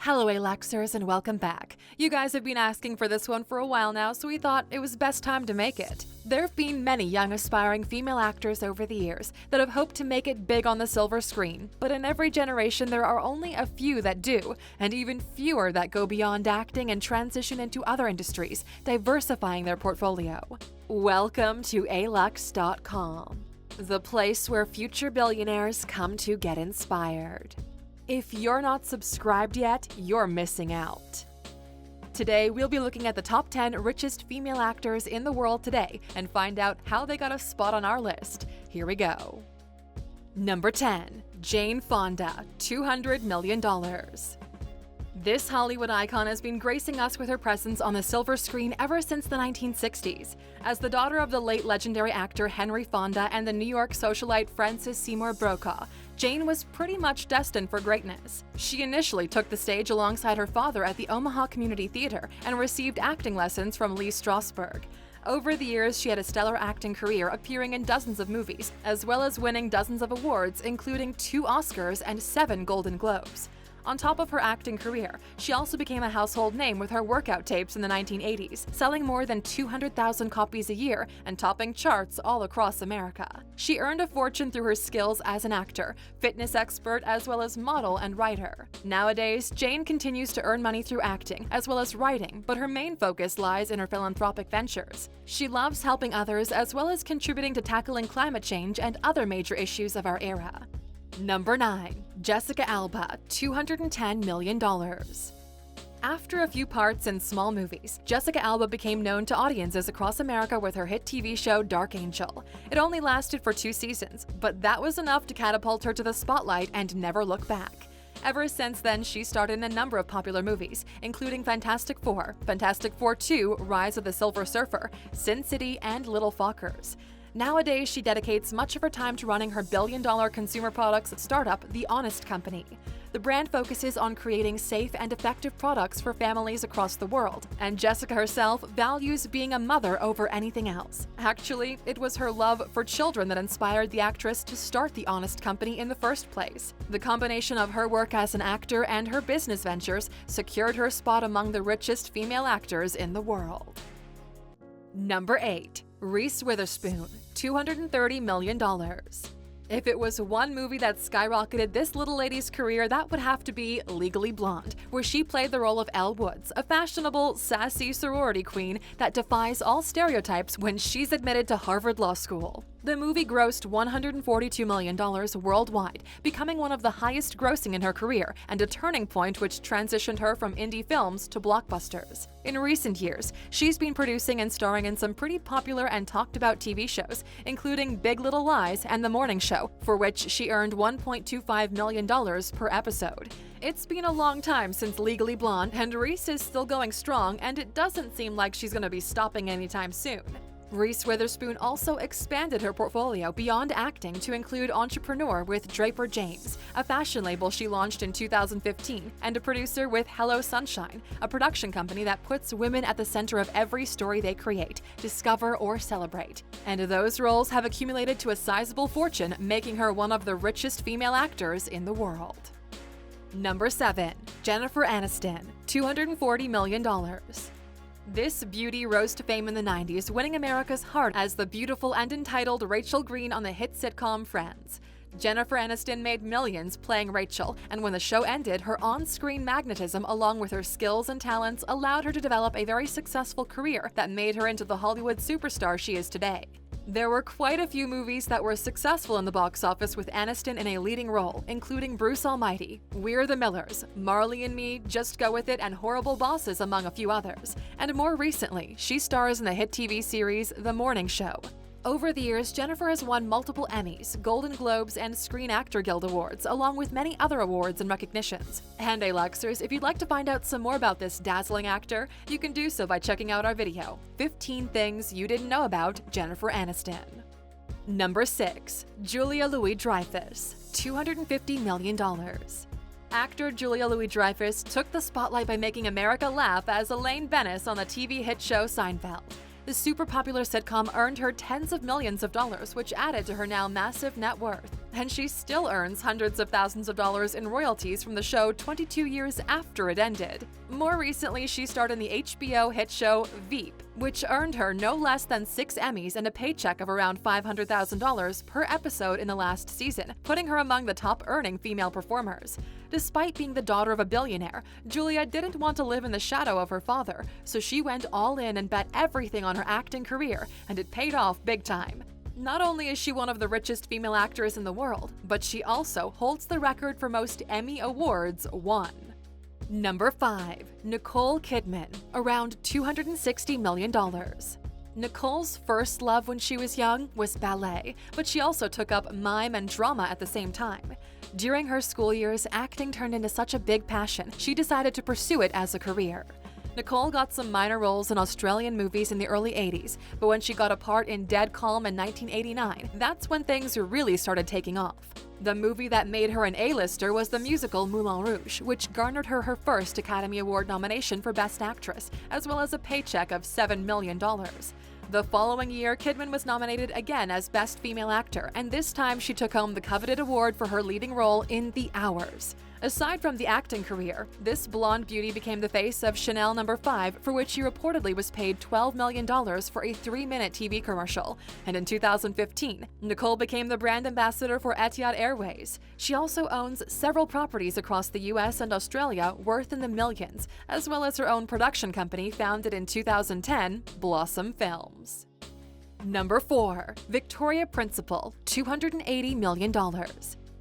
Hello Aluxers and welcome back. You guys have been asking for this one for a while now, so we thought it was best time to make it. There have been many young aspiring female actors over the years that have hoped to make it big on the silver screen, but in every generation there are only a few that do, and even fewer that go beyond acting and transition into other industries, diversifying their portfolio. Welcome to Alux.com, the place where future billionaires come to get inspired. If you're not subscribed yet, you're missing out. Today, we'll be looking at the top 10 richest female actors in the world today and find out how they got a spot on our list. Here we go. Number 10. Jane Fonda, $200 million. This Hollywood icon has been gracing us with her presence on the silver screen ever since the 1960s. As the daughter of the late legendary actor Henry Fonda and the New York socialite Frances Seymour Brokaw, Jane was pretty much destined for greatness. She initially took the stage alongside her father at the Omaha Community Theater and received acting lessons from Lee Strasberg. Over the years, she had a stellar acting career, appearing in dozens of movies, as well as winning dozens of awards, including 2 Oscars and 7 Golden Globes. On top of her acting career, she also became a household name with her workout tapes in the 1980s, selling more than 200,000 copies a year and topping charts all across America. She earned a fortune through her skills as an actor, fitness expert, as well as model and writer. Nowadays, Jane continues to earn money through acting, as well as writing, but her main focus lies in her philanthropic ventures. She loves helping others, as well as contributing to tackling climate change and other major issues of our era. Number 9. Jessica Alba, $210 million. After a few parts in small movies, Jessica Alba became known to audiences across America with her hit TV show Dark Angel. It only lasted for 2 seasons, but that was enough to catapult her to the spotlight and never look back. Ever since then, she starred in a number of popular movies, including Fantastic Four, Fantastic Four 2, Rise of the Silver Surfer, Sin City, and Little Fockers. Nowadays, she dedicates much of her time to running her billion-dollar consumer products startup, The Honest Company. The brand focuses on creating safe and effective products for families across the world, and Jessica herself values being a mother over anything else. Actually, it was her love for children that inspired the actress to start The Honest Company in the first place. The combination of her work as an actor and her business ventures secured her spot among the richest female actors in the world. Number 8. Reese Witherspoon, $230 million. If it was one movie that skyrocketed this little lady's career, that would have to be Legally Blonde, where she played the role of Elle Woods, a fashionable, sassy sorority queen that defies all stereotypes when she's admitted to Harvard Law School. The movie grossed $142 million worldwide, becoming one of the highest grossing in her career and a turning point which transitioned her from indie films to blockbusters. In recent years, she's been producing and starring in some pretty popular and talked about TV shows, including Big Little Lies and The Morning Show, for which she earned $1.25 million per episode. It's been a long time since Legally Blonde, and Reese is still going strong, and it doesn't seem like she's gonna be stopping anytime soon. Reese Witherspoon also expanded her portfolio beyond acting to include entrepreneur with Draper James, a fashion label she launched in 2015, and a producer with Hello Sunshine, a production company that puts women at the center of every story they create, discover, or celebrate. And those roles have accumulated to a sizable fortune, making her one of the richest female actors in the world. Number 7. Jennifer Aniston, $240 million. This beauty rose to fame in the 90s, winning America's heart as the beautiful and entitled Rachel Green on the hit sitcom Friends. Jennifer Aniston made millions playing Rachel, and when the show ended, her on-screen magnetism along with her skills and talents allowed her to develop a very successful career that made her into the Hollywood superstar she is today. There were quite a few movies that were successful in the box office with Aniston in a leading role, including Bruce Almighty, We're the Millers, Marley and Me, Just Go With It, and Horrible Bosses, among a few others. And more recently, she stars in the hit TV series The Morning Show. Over the years, Jennifer has won multiple Emmys, Golden Globes, and Screen Actor Guild Awards, along with many other awards and recognitions. And Aluxers, if you'd like to find out some more about this dazzling actor, you can do so by checking out our video, 15 Things You Didn't Know About Jennifer Aniston. Number 6. Julia Louis-Dreyfus, $250 million. Actor Julia Louis-Dreyfus took the spotlight by making America laugh as Elaine Bennis on the TV hit show Seinfeld. The super popular sitcom earned her tens of millions of dollars, which added to her now massive net worth. and she still earns hundreds of thousands of dollars in royalties from the show 22 years after it ended. More recently, she starred in the HBO hit show Veep, which earned her no less than 6 Emmys and a paycheck of around $500,000 per episode in the last season, putting her among the top-earning female performers. Despite being the daughter of a billionaire, Julia didn't want to live in the shadow of her father, so she went all in and bet everything on her acting career, and it paid off big time. Not only is she one of the richest female actors in the world, but she also holds the record for most Emmy Awards won. Number 5. Nicole Kidman, around $260 million. Nicole's first love when she was young was ballet, but she also took up mime and drama at the same time. During her school years, acting turned into such a big passion, she decided to pursue it as a career. Nicole got some minor roles in Australian movies in the early 80s, but when she got a part in Dead Calm in 1989, that's when things really started taking off. The movie that made her an A-lister was the musical Moulin Rouge, which garnered her her first Academy Award nomination for Best Actress, as well as a paycheck of $7 million. The following year, Kidman was nominated again as Best Female Actor, and this time she took home the coveted award for her leading role in The Hours. Aside from the acting career, this blonde beauty became the face of Chanel No. 5, for which she reportedly was paid $12 million for a 3-minute TV commercial. And in 2015, Nicole became the brand ambassador for Etihad Airways. She also owns several properties across the US and Australia worth in the millions, as well as her own production company founded in 2010, Blossom Films. Number 4. Victoria Principal, $280 million.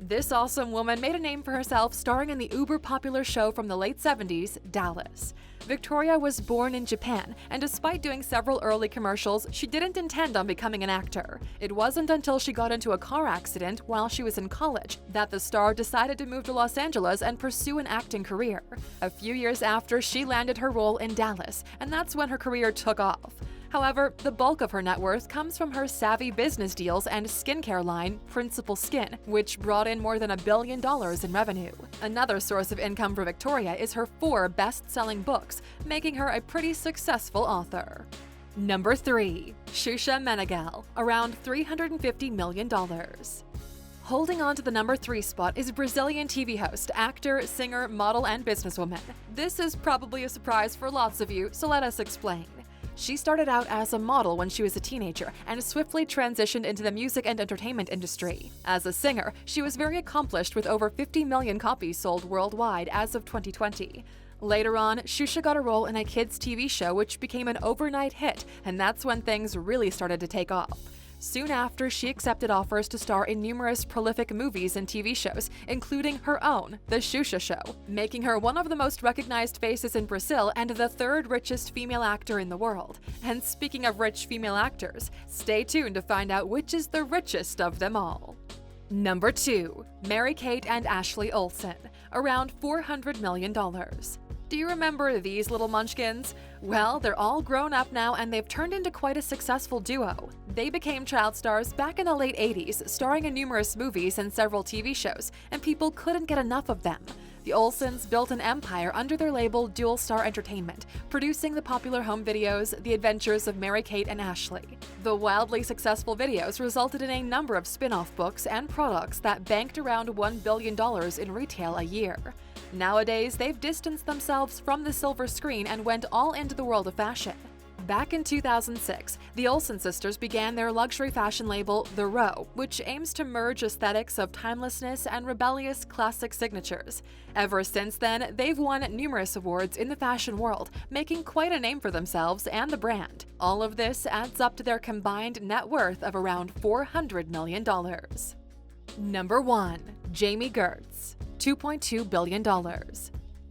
This awesome woman made a name for herself starring in the uber-popular show from the late 70s, Dallas. Victoria was born in Japan, and despite doing several early commercials, she didn't intend on becoming an actor. It wasn't until she got into a car accident while she was in college that the star decided to move to Los Angeles and pursue an acting career. A few years after, she landed her role in Dallas, and that's when her career took off. However, the bulk of her net worth comes from her savvy business deals and skincare line, Principal Skin, which brought in more than $1 billion in revenue. Another source of income for Victoria is her 4 best-selling books, making her a pretty successful author. Number 3. Xuxa Meneghel, around $350 million. Holding on to the number 3 spot is Brazilian TV host, actor, singer, model, and businesswoman. This is probably a surprise for lots of you, so let us explain. She started out as a model when she was a teenager and swiftly transitioned into the music and entertainment industry. As a singer, she was very accomplished with over 50 million copies sold worldwide as of 2020. Later on, Xuxa got a role in a kids' TV show which became an overnight hit, and that's when things really started to take off. Soon after, she accepted offers to star in numerous prolific movies and TV shows, including her own, The Xuxa Show, making her one of the most recognized faces in Brazil and the 3rd richest female actor in the world. And speaking of rich female actors, stay tuned to find out which is the richest of them all. Number 2. Mary-Kate and Ashley Olsen, around $400 million. Do you remember these little munchkins? Well, they're all grown up now and they've turned into quite a successful duo. They became child stars back in the late 80s, starring in numerous movies and several TV shows, and people couldn't get enough of them. The Olsens built an empire under their label Dual Star Entertainment, producing the popular home videos The Adventures of Mary-Kate and Ashley. The wildly successful videos resulted in a number of spin-off books and products that banked around $1 billion in retail a year. Nowadays, they've distanced themselves from the silver screen and went all into the world of fashion. Back in 2006, the Olsen sisters began their luxury fashion label, The Row, which aims to merge aesthetics of timelessness and rebellious classic signatures. Ever since then, they've won numerous awards in the fashion world, making quite a name for themselves and the brand. All of this adds up to their combined net worth of around $400 million. Number 1. Jami Gertz, $2.2 billion.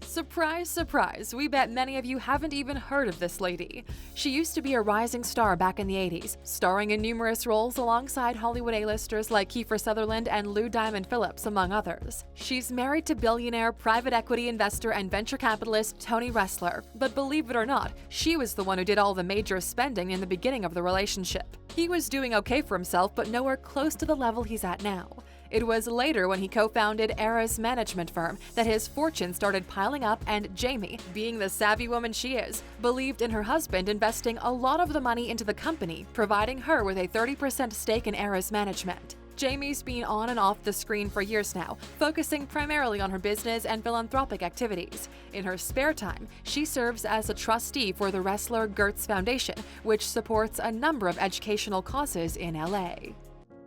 Surprise, surprise, we bet many of you haven't even heard of this lady. She used to be a rising star back in the 80s, starring in numerous roles alongside Hollywood A-listers like Kiefer Sutherland and Lou Diamond Phillips, among others. She's married to billionaire, private equity investor, and venture capitalist Tony Ressler, but believe it or not, she was the one who did all the major spending in the beginning of the relationship. He was doing okay for himself, but nowhere close to the level he's at now. It was later when he co-founded Era's management firm that his fortune started piling up, and Jami, being the savvy woman she is, believed in her husband investing a lot of the money into the company, providing her with a 30% stake in Era's management. Jami's been on and off the screen for years now, focusing primarily on her business and philanthropic activities. In her spare time, she serves as a trustee for the wrestler Gertz Foundation, which supports a number of educational causes in LA.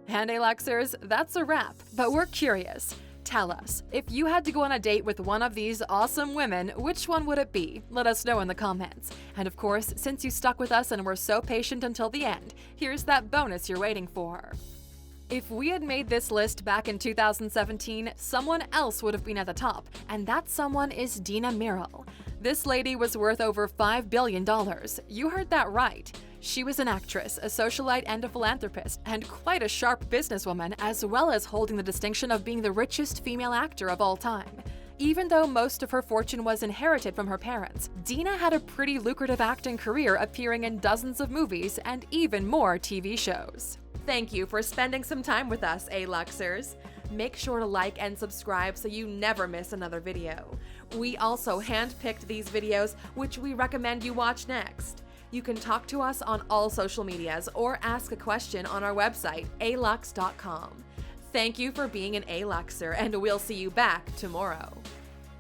And Aluxers, that's a wrap, but we're curious. Tell us, if you had to go on a date with one of these awesome women, which one would it be? Let us know in the comments. And of course, since you stuck with us and were so patient until the end, here's that bonus you're waiting for. If we had made this list back in 2017, someone else would have been at the top, and that someone is DINA MERRILL. This lady was worth over $5 billion. You heard that right. She was an actress, a socialite, and a philanthropist, and quite a sharp businesswoman, as well as holding the distinction of being the richest female actor of all time. Even though most of her fortune was inherited from her parents, DINA had a pretty lucrative acting career, appearing in dozens of movies and even more TV shows. Thank you for spending some time with us, Aluxers. Make sure to like and subscribe so you never miss another video. We also handpicked these videos, which we recommend you watch next. You can talk to us on all social medias or ask a question on our website, Alux.com. Thank you for being an Aluxer, and we'll see you back tomorrow.